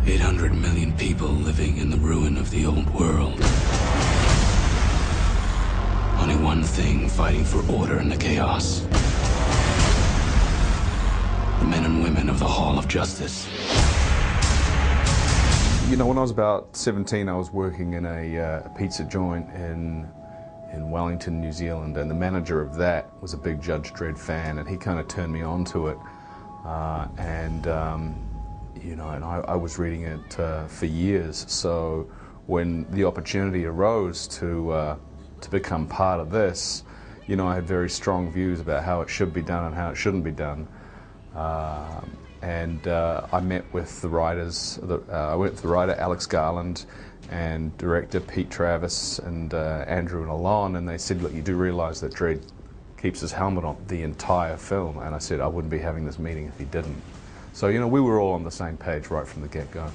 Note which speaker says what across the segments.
Speaker 1: 800 million people living in the ruin of the old world. Only one thing fighting for order in the chaos. The men and women of the Hall of Justice.
Speaker 2: You know, when I was about 17, I was working in a pizza joint in Wellington, New Zealand, and the manager of that was a big Judge Dredd fan, and he kind of turned me on to it. You know, and I was reading it for years. So when the opportunity arose to become part of this, you know, I had very strong views about how it should be done and how it shouldn't be done. I met with the writers. I went with the writer Alex Garland and director Pete Travis and Andrew and Alon, and they said, look, you do realise that Dredd keeps his helmet on the entire film. And I said I wouldn't be having this meeting if he didn't. So, you know, we were all on the same page right from the get-go.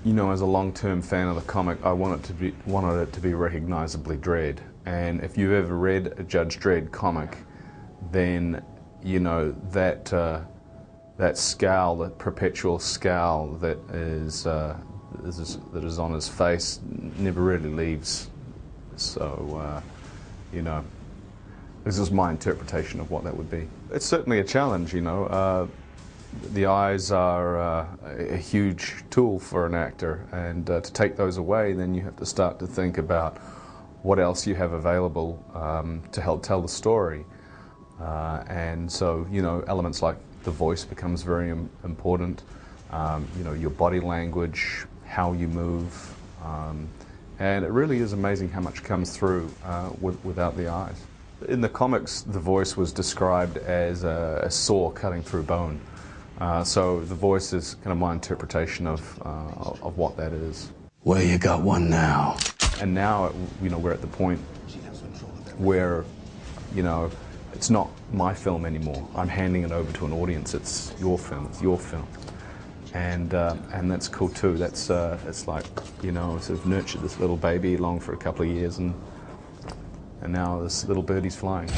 Speaker 2: You know, as a long-term fan of the comic, I wanted it to be recognisably Dredd. And if you've ever read a Judge Dredd comic, then, you know, that scowl, that perpetual scowl that is on his face never really leaves. So, you know, this is my interpretation of what that would be. It's certainly a challenge, you know. The eyes are a huge tool for an actor, and to take those away, then you have to start to think about what else you have available to help tell the story. And so, you know, elements like the voice becomes very important, you know, your body language, how you move, and it really is amazing how much comes through without the eyes. In the comics, the voice was described as a saw cutting through bone. So the voice is kind of my interpretation of what that is.
Speaker 1: Well, you got one now.
Speaker 2: And now, you know, we're at the point where, you know, it's not my film anymore. I'm handing it over to an audience. It's your film. It's your film, and that's cool too. That's it's like, you know, sort of nurtured this little baby along for a couple of years, and now this little birdie's flying.